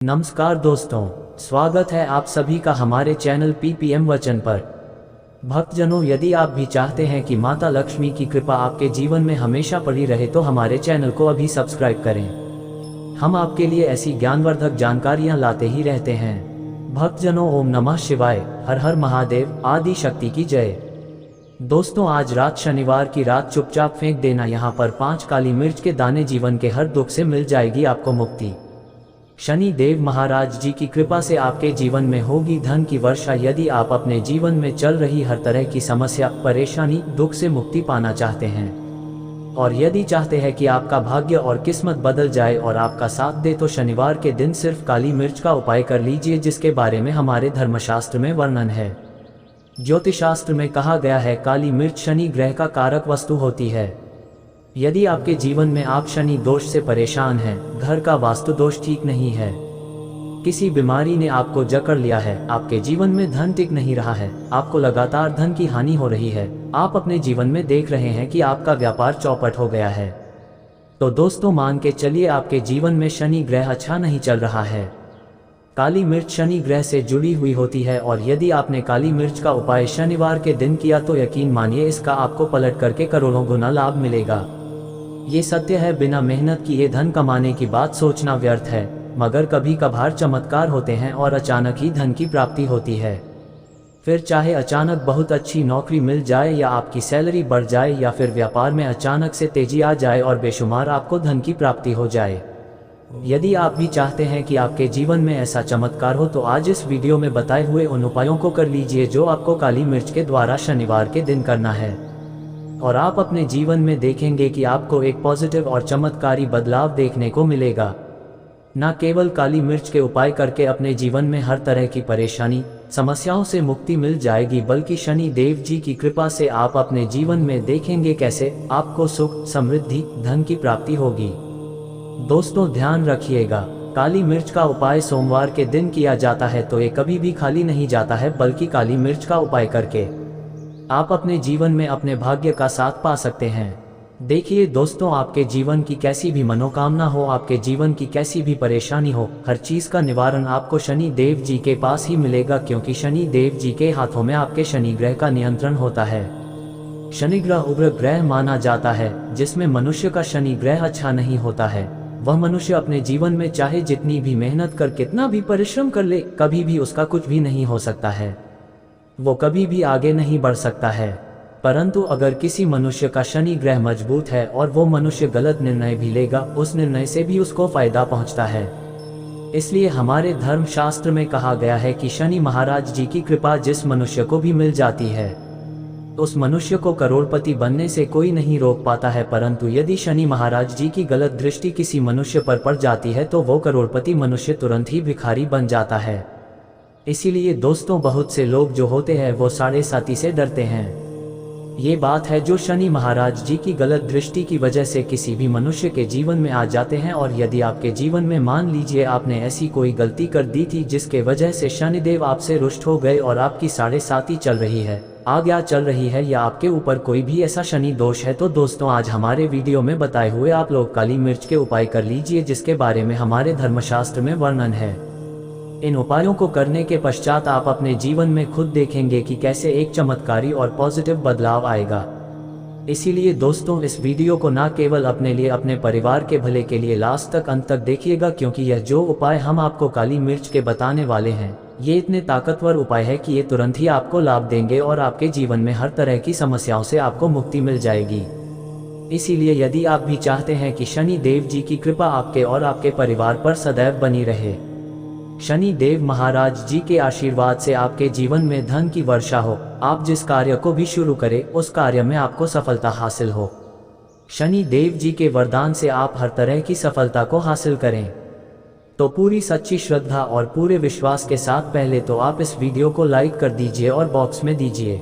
नमस्कार दोस्तों, स्वागत है आप सभी का हमारे चैनल पीपीएम वचन पर। भक्तजनों, यदि आप भी चाहते हैं कि माता लक्ष्मी की कृपा आपके जीवन में हमेशा पड़ी रहे तो हमारे चैनल को अभी सब्सक्राइब करें। हम आपके लिए ऐसी ज्ञानवर्धक जानकारियां लाते ही रहते हैं। भक्तजनों, ओम नमः शिवाय, हर हर महादेव, आदि शक्ति की जय। दोस्तों, आज रात शनिवार की रात चुपचाप फेंक देना यहाँ पर 5 काली मिर्च के दाने, जीवन के हर दुख से मिल जाएगी आपको मुक्ति। शनि देव महाराज जी की कृपा से आपके जीवन में होगी धन की वर्षा। यदि आप अपने जीवन में चल रही हर तरह की समस्या, परेशानी, दुख से मुक्ति पाना चाहते हैं और यदि चाहते हैं कि आपका भाग्य और किस्मत बदल जाए और आपका साथ दे, तो शनिवार के दिन सिर्फ काली मिर्च का उपाय कर लीजिए, जिसके बारे में हमारे धर्मशास्त्र में वर्णन है। ज्योतिषशास्त्र में कहा गया है, काली मिर्च शनि ग्रह का कारक वस्तु होती है। यदि आपके जीवन में आप शनि दोष से परेशान हैं, घर का वास्तु दोष ठीक नहीं है, किसी बीमारी ने आपको जकड़ लिया है, आपके जीवन में धन टिक नहीं रहा है, आपको लगातार धन की हानि हो रही है, आप अपने जीवन में देख रहे हैं कि आपका व्यापार चौपट हो गया है, तो दोस्तों मान के चलिए आपके जीवन में शनि ग्रह अच्छा नहीं चल रहा है। काली मिर्च शनि ग्रह से जुड़ी हुई होती है और यदि आपने काली मिर्च का उपाय शनिवार के दिन किया तो यकीन मानिए इसका आपको पलट करके करोड़ों गुना लाभ मिलेगा। ये सत्य है, बिना मेहनत किए धन कमाने की बात सोचना व्यर्थ है, मगर कभी कभार चमत्कार होते हैं और अचानक ही धन की प्राप्ति होती है। फिर चाहे अचानक बहुत अच्छी नौकरी मिल जाए या आपकी सैलरी बढ़ जाए या फिर व्यापार में अचानक से तेजी आ जाए और बेशुमार आपको धन की प्राप्ति हो जाए। यदि आप भी चाहते हैं कि आपके जीवन में ऐसा चमत्कार हो तो आज इस वीडियो में बताए हुए उन उपायों को कर लीजिए जो आपको काली मिर्च के द्वारा शनिवार के दिन करना है, और आप अपने जीवन में देखेंगे कि आपको एक पॉजिटिव और चमत्कारी बदलाव देखने को मिलेगा। न केवल काली मिर्च के उपाय करके अपने जीवन में हर तरह की परेशानी, समस्याओं से मुक्ति मिल जाएगी, बल्कि शनि देव जी की कृपा से आप अपने जीवन में देखेंगे कैसे आपको सुख, समृद्धि, धन की प्राप्ति होगी। दोस्तों ध्यान रखिएगा, काली मिर्च का उपाय सोमवार के दिन किया जाता है तो ये कभी भी खाली नहीं जाता है, बल्कि काली मिर्च का उपाय करके आप अपने जीवन में अपने भाग्य का साथ पा सकते हैं। देखिए दोस्तों, आपके जीवन की कैसी भी मनोकामना हो, आपके जीवन की कैसी भी परेशानी हो, हर चीज का निवारण आपको शनि देव जी के पास ही मिलेगा, क्योंकि शनि देव जी के हाथों में आपके शनि ग्रह का नियंत्रण होता है। शनि ग्रह उग्र ग्रह माना जाता है, जिसमें मनुष्य का शनि ग्रह अच्छा नहीं होता है। वह मनुष्य अपने जीवन में चाहे जितनी भी मेहनत कर, कितना भी परिश्रम कर ले, कभी भी उसका कुछ भी नहीं हो सकता है, वो कभी भी आगे नहीं बढ़ सकता है। परंतु अगर किसी मनुष्य का शनि ग्रह मजबूत है और वो मनुष्य गलत निर्णय भी लेगा, उस निर्णय से भी उसको फायदा पहुंचता है। इसलिए हमारे धर्मशास्त्र में कहा गया है कि शनि महाराज जी की कृपा जिस मनुष्य को भी मिल जाती है, उस मनुष्य को करोड़पति बनने से कोई नहीं रोक पाता है। परंतु यदि शनि महाराज जी की गलत दृष्टि किसी मनुष्य पर पड़ जाती है तो वो करोड़पति मनुष्य तुरंत ही भिखारी बन जाता है। इसीलिए दोस्तों, बहुत से लोग जो होते हैं वो साढ़े साती से डरते हैं। ये बात है जो शनि महाराज जी की गलत दृष्टि की वजह से किसी भी मनुष्य के जीवन में आ जाते हैं। और यदि आपके जीवन में मान लीजिए आपने ऐसी कोई गलती कर दी थी जिसके वजह से शनिदेव आपसे रुष्ट हो गए और आपकी साढ़े साती चल रही है, आज्ञा चल रही है, या आपके ऊपर कोई भी ऐसा शनि दोष है, तो दोस्तों आज हमारे वीडियो में बताए हुए आप लोग काली मिर्च के उपाय कर लीजिए, जिसके बारे में हमारे धर्मशास्त्र में वर्णन है। इन उपायों को करने के पश्चात आप अपने जीवन में खुद देखेंगे कि कैसे एक चमत्कारी और पॉजिटिव बदलाव आएगा। इसीलिए दोस्तों, इस वीडियो को ना केवल अपने लिए, अपने परिवार के भले के लिए लास्ट तक, अंत तक देखिएगा, क्योंकि यह जो उपाय हम आपको काली मिर्च के बताने वाले हैं, ये इतने ताकतवर उपाय है कि ये तुरंत ही आपको लाभ देंगे और आपके जीवन में हर तरह की समस्याओं से आपको मुक्ति मिल जाएगी। इसीलिए यदि आप भी चाहते हैं कि शनि देव जी की कृपा आपके और आपके परिवार पर सदैव बनी रहे, शनि देव महाराज जी के आशीर्वाद से आपके जीवन में धन की वर्षा हो, आप जिस कार्य को भी शुरू करें उस कार्य में आपको सफलता हासिल हो, शनि देव जी के वरदान से आप हर तरह की सफलता को हासिल करें, तो पूरी सच्ची श्रद्धा और पूरे विश्वास के साथ पहले तो आप इस वीडियो को लाइक कर दीजिए और बॉक्स में दीजिए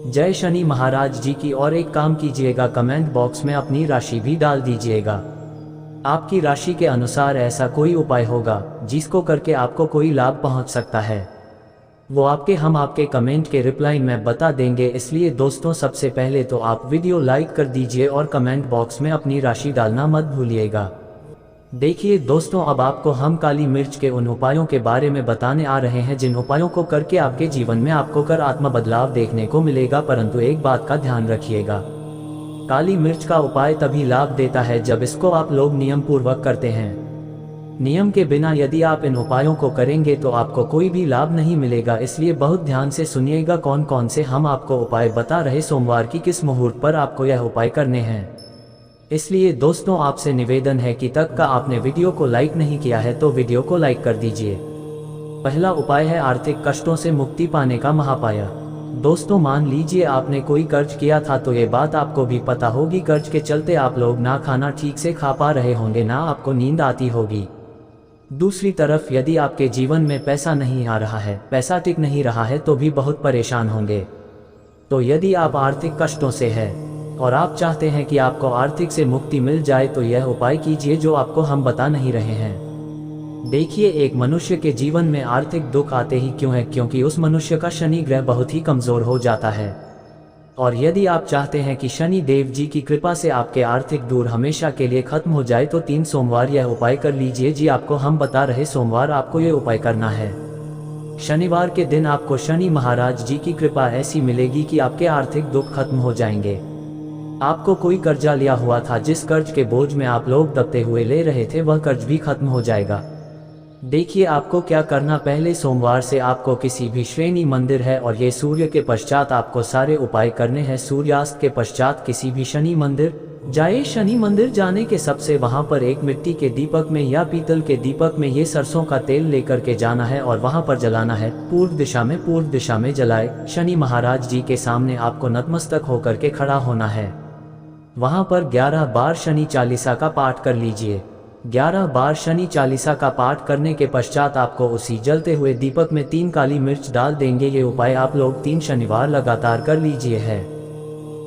जय शनि महाराज जी की, और एक काम कीजिएगा, कमेंट बॉक्स में अपनी राशि भी डाल दीजिएगा। आपकी राशि के अनुसार ऐसा कोई उपाय होगा जिसको करके आपको कोई लाभ पहुंच सकता है, वो हम आपके कमेंट के रिप्लाई में बता देंगे। इसलिए दोस्तों, सबसे पहले तो आप वीडियो लाइक कर दीजिए और कमेंट बॉक्स में अपनी राशि डालना मत भूलिएगा। देखिए दोस्तों, अब आपको हम काली मिर्च के उन उपायों के बारे में बताने आ रहे हैं जिन उपायों को करके आपके जीवन में आपको आत्म बदलाव देखने को मिलेगा। परंतु एक बात का ध्यान रखिएगा, काली मिर्च का उपाय तभी लाभ देता है जब इसको आप लोग नियम पूर्वक करते हैं। नियम के बिना यदि आप इन उपायों को करेंगे तो आपको कोई भी लाभ नहीं मिलेगा। इसलिए बहुत ध्यान से सुनिएगा कौन कौन से हम आपको उपाय बता रहे, सोमवार की किस मुहूर्त पर आपको यह उपाय करने हैं। इसलिए दोस्तों, आपसे निवेदन है कि तक का आपने वीडियो को लाइक नहीं किया है तो वीडियो को लाइक कर दीजिए। पहला उपाय है आर्थिक कष्टों से मुक्ति पाने का महापाया। दोस्तों, मान लीजिए आपने कोई कर्ज किया था, तो ये बात आपको भी पता होगी, कर्ज के चलते आप लोग ना खाना ठीक से खा पा रहे होंगे, ना आपको नींद आती होगी। दूसरी तरफ यदि आपके जीवन में पैसा नहीं आ रहा है, पैसा टिक नहीं रहा है, तो भी बहुत परेशान होंगे। तो यदि आप आर्थिक कष्टों से हैं और आप चाहते हैं कि आपको आर्थिक से मुक्ति मिल जाए, तो यह उपाय कीजिए जो आपको हम बता नहीं रहे हैं। देखिए, एक मनुष्य के जीवन में आर्थिक दुख आते ही क्यों है? क्योंकि उस मनुष्य का शनि ग्रह बहुत ही कमजोर हो जाता है। और यदि आप चाहते हैं कि शनि देव जी की कृपा से आपके आर्थिक दूर हमेशा के लिए खत्म हो जाए, तो 3 सोमवार यह उपाय कर लीजिए। जी आपको हम बता रहे सोमवार आपको यह उपाय करना है। शनिवार के दिन आपको शनि महाराज जी की कृपा ऐसी मिलेगी कि आपके आर्थिक दुख खत्म हो जाएंगे। आपको कोई कर्जा लिया हुआ था, जिस कर्ज के बोझ में आप लोग दबते हुए ले रहे थे, वह कर्ज भी खत्म हो जाएगा। देखिए आपको क्या करना, पहले सोमवार से आपको किसी भी श्रेणी मंदिर है और ये सूर्य के पश्चात आपको सारे उपाय करने हैं। सूर्यास्त के पश्चात किसी भी शनि मंदिर जाए। शनि मंदिर जाने के सबसे वहां पर एक मिट्टी के दीपक में या पीतल के दीपक में ये सरसों का तेल लेकर के जाना है और वहां पर जलाना है। पूर्व दिशा में जलाए। शनि महाराज जी के सामने आपको नतमस्तक होकर के खड़ा होना है। वहां पर 11 बार शनि चालीसा का पाठ कर लीजिए। 11 बार शनि चालीसा का पाठ करने के पश्चात आपको उसी जलते हुए दीपक में 3 काली मिर्च डाल देंगे। ये उपाय आप लोग 3 शनिवार लगातार कर लीजिए है।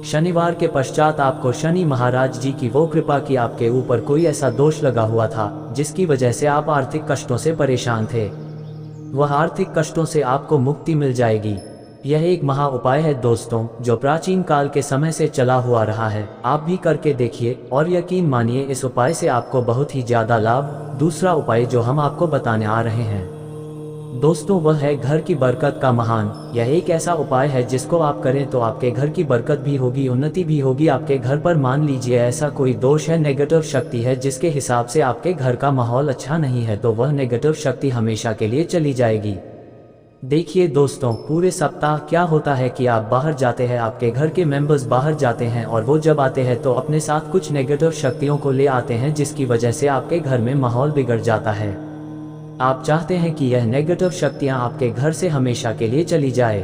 शनिवार के पश्चात आपको शनि महाराज जी की वो कृपा कि आपके ऊपर कोई ऐसा दोष लगा हुआ था जिसकी वजह से आप आर्थिक कष्टों से परेशान थे, वह आर्थिक कष्टों से आपको मुक्ति मिल जाएगी। यह एक महा उपाय है दोस्तों, जो प्राचीन काल के समय से चला हुआ रहा है। आप भी करके देखिए और यकीन मानिए इस उपाय से आपको बहुत ही ज्यादा लाभ। दूसरा उपाय जो हम आपको बताने आ रहे हैं दोस्तों, वह है घर की बरकत का महान। यह एक ऐसा उपाय है जिसको आप करें तो आपके घर की बरकत भी होगी, उन्नति भी होगी। आपके घर पर मान लीजिए ऐसा कोई दोष है, नेगेटिव शक्ति है, जिसके हिसाब से आपके घर का माहौल अच्छा नहीं है, तो वह नेगेटिव शक्ति हमेशा के लिए चली जाएगी। देखिए दोस्तों, पूरे सप्ताह क्या होता है कि आप बाहर जाते हैं, आपके घर के मेंबर्स बाहर जाते हैं और वो जब आते हैं तो अपने साथ कुछ नेगेटिव शक्तियों को ले आते हैं, जिसकी वजह से आपके घर में माहौल बिगड़ जाता है। आप चाहते हैं कि यह नेगेटिव शक्तियां आपके घर से हमेशा के लिए चली जाए।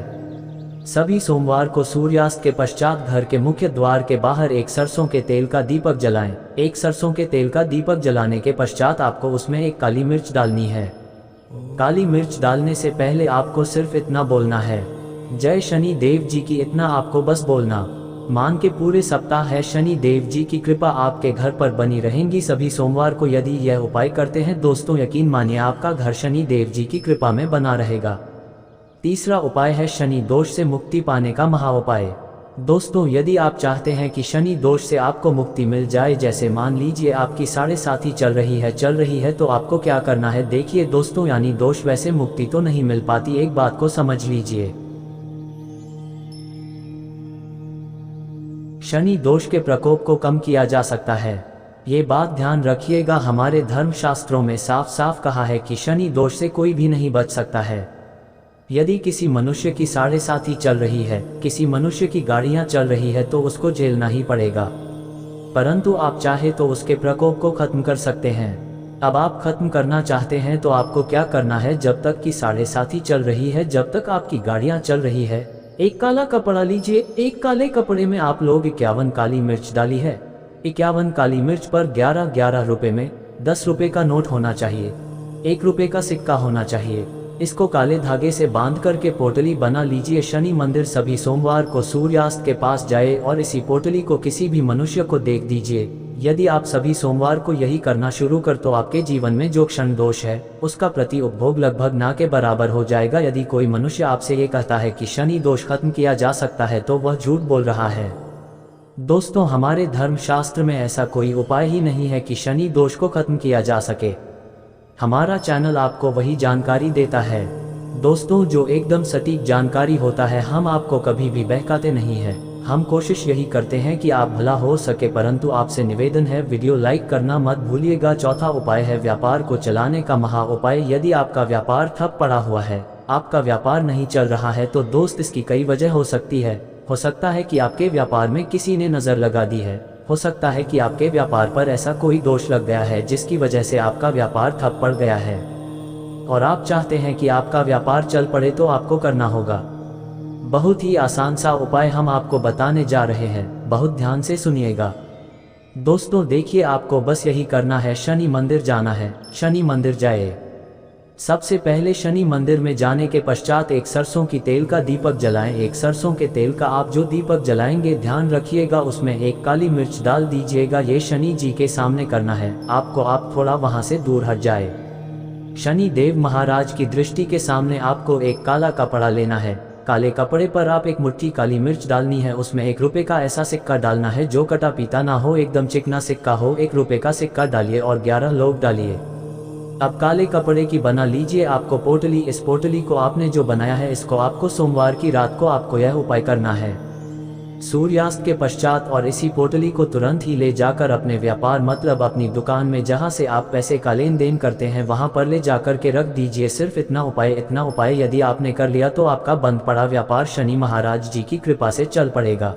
सभी सोमवार को सूर्यास्त के पश्चात घर के मुख्य द्वार के बाहर एक सरसों के तेल का दीपक जलाएं। एक सरसों के तेल का दीपक जलाने के पश्चात आपको उसमें एक काली मिर्च डालनी है। काली मिर्च डालने से पहले आपको सिर्फ इतना बोलना है, जय शनि देव जी की। इतना आपको बस बोलना। मान के पूरे सप्ताह है शनि देव जी की कृपा आपके घर पर बनी रहेंगी। सभी सोमवार को यदि यह उपाय करते हैं दोस्तों, यकीन मानिए आपका घर शनि देव जी की कृपा में बना रहेगा। तीसरा उपाय है शनि दोष से मुक्ति पाने का महा उपाय। दोस्तों, यदि आप चाहते हैं कि शनि दोष से आपको मुक्ति मिल जाए, जैसे मान लीजिए आपकी 7.5 चल रही है, तो आपको क्या करना है देखिए दोस्तों, यानी दोष वैसे मुक्ति तो नहीं मिल पाती, एक बात को समझ लीजिए। शनि दोष के प्रकोप को कम किया जा सकता है। ये बात ध्यान रखिएगा, हमारे धर्म शास्त्रों में साफ साफ कहा है कि शनि दोष से कोई भी नहीं बच सकता है। यदि किसी मनुष्य की 7.5 चल रही है, किसी मनुष्य की गाड़ियां चल रही है, तो उसको झेलना ही पड़ेगा। परंतु आप चाहे तो उसके प्रकोप को खत्म कर सकते हैं। अब आप खत्म करना चाहते हैं तो आपको क्या करना है, जब तक की 7.5 चल रही है, जब तक आपकी गाड़ियां चल रही है, एक काला कपड़ा लीजिए। एक काले कपड़े में आप लोग 51 काली मिर्च डाली है। 51 काली मिर्च पर 11 रुपए में 10 रुपए का नोट होना चाहिए, 1 रुपए का सिक्का होना चाहिए। इसको काले धागे से बांध करके पोटली बना लीजिए। शनि मंदिर सभी सोमवार को सूर्यास्त के पास जाए और इसी पोटली को किसी भी मनुष्य को देख दीजिए। यदि आप सभी सोमवार को यही करना शुरू कर, तो आपके जीवन में जो क्षण दोष है उसका प्रति उपभोग लगभग ना के बराबर हो जाएगा। यदि कोई मनुष्य आपसे ये कहता है कि शनि दोष खत्म किया जा सकता है, तो वह झूठ बोल रहा है। दोस्तों, हमारे धर्म शास्त्र में ऐसा कोई उपाय ही नहीं है कि शनि दोष को खत्म किया जा सके। हमारा चैनल आपको वही जानकारी देता है दोस्तों जो एकदम सटीक जानकारी होता है। हम आपको कभी भी बहकाते नहीं हैं। हम कोशिश यही करते हैं कि आप भला हो सके, परंतु आपसे निवेदन है वीडियो लाइक करना मत भूलिएगा। चौथा उपाय है व्यापार को चलाने का महा उपाय। यदि आपका व्यापार ठप पड़ा हुआ है, आपका व्यापार नहीं चल रहा है, तो दोस्त इसकी कई वजह हो सकती है। हो सकता है कि आपके व्यापार में किसी ने नज़र लगा दी है। हो सकता है कि आपके व्यापार पर ऐसा कोई दोष लग गया है जिसकी वजह से आपका व्यापार ठप पड़ गया है और आप चाहते हैं कि आपका व्यापार चल पड़े। तो आपको करना होगा बहुत ही आसान सा उपाय हम आपको बताने जा रहे हैं, बहुत ध्यान से सुनिएगा। दोस्तों देखिए, आपको बस यही करना है, शनि मंदिर जाना है। शनि मंदिर जाए। सबसे पहले शनि मंदिर में जाने के पश्चात एक सरसों की तेल का दीपक जलाएं। एक सरसों के तेल का आप जो दीपक जलाएंगे, ध्यान रखिएगा उसमें एक काली मिर्च डाल दीजिएगा। ये शनि जी के सामने करना है आपको। आप थोड़ा वहां से दूर हट जाए। शनि देव महाराज की दृष्टि के सामने आपको एक काला कपड़ा लेना है। काले कपड़े पर आप एक मुट्ठी काली मिर्च डालनी है। उसमें ₹1 का ऐसा सिक्का डालना है जो कटा पीता ना हो, एकदम चिकना सिक्का हो। ₹1 का सिक्का डालिए और 11 लोग डालिए। अब काले कपड़े की बना लीजिए आपको पोटली। इस पोटली को आपने जो बनाया है, इसको आपको सोमवार की रात को आपको यह उपाय करना है सूर्यास्त के पश्चात, और इसी पोटली को तुरंत ही ले जाकर अपने व्यापार मतलब अपनी दुकान में जहां से आप पैसे का लेन देन करते हैं वहां पर ले जाकर के रख दीजिए। सिर्फ इतना उपाय यदि आपने कर लिया तो आपका बंद पड़ा व्यापार शनि महाराज जी की कृपा से चल पड़ेगा।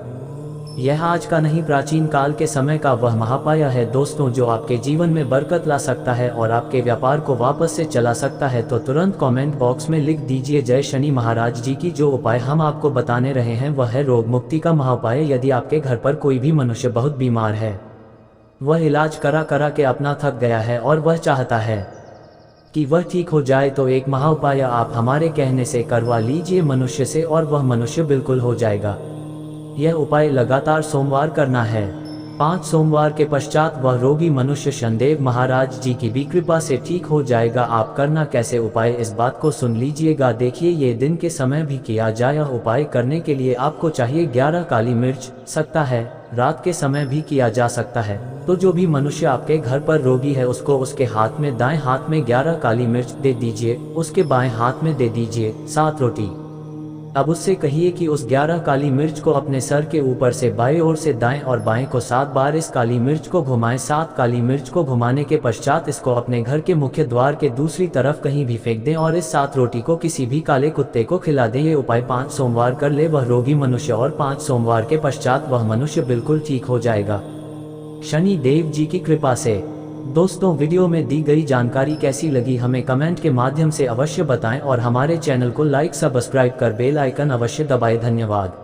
यह आज का नहीं, प्राचीन काल के समय का वह महापाय है दोस्तों, जो आपके जीवन में बरकत ला सकता है और आपके व्यापार को वापस से चला सकता है। तो तुरंत कमेंट बॉक्स में लिख दीजिए जय शनि महाराज जी की। जो उपाय हम आपको बताने रहे हैं वह है रोग मुक्ति का महाउपाय। यदि आपके घर पर कोई भी मनुष्य बहुत बीमार है, वह इलाज करा के अपना थक गया है और वह चाहता है कि वह ठीक हो जाए, तो एक महाउपाय आप हमारे कहने से करवा लीजिए मनुष्य से और वह मनुष्य बिल्कुल हो जाएगा। यह उपाय लगातार सोमवार करना है। 5 सोमवार के पश्चात वह रोगी मनुष्य शनिदेव महाराज जी की भी कृपा से ठीक हो जाएगा। आप करना कैसे उपाय, इस बात को सुन लीजिएगा। देखिए, ये दिन के समय भी किया जाए। यह उपाय करने के लिए आपको चाहिए 11 काली मिर्च। सकता है रात के समय भी किया जा सकता है। तो जो भी मनुष्य आपके घर पर रोगी है, उसको उसके हाथ में, दाएं हाथ में 11 काली मिर्च दे दीजिए। उसके बाएं हाथ में दे दीजिए 7 रोटी। अब उससे कहिए कि उस 11 काली मिर्च को अपने सर के ऊपर से बाएं ओर से दाएं और बाएं को 7 बार इस काली मिर्च को घुमाएं। 7 काली मिर्च को घुमाने के पश्चात इसको अपने घर के मुख्य द्वार के दूसरी तरफ कहीं भी फेंक दें और इस 7 रोटी को किसी भी काले कुत्ते को खिला दें। ये उपाय 5 सोमवार कर ले वह रोगी मनुष्य, और 5 सोमवार के पश्चात वह मनुष्य बिल्कुल ठीक हो जाएगा शनि देव जी की कृपा से। दोस्तों, वीडियो में दी गई जानकारी कैसी लगी हमें कमेंट के माध्यम से अवश्य बताएं और हमारे चैनल को लाइक सब्सक्राइब कर बेल आइकन अवश्य दबाएं। धन्यवाद।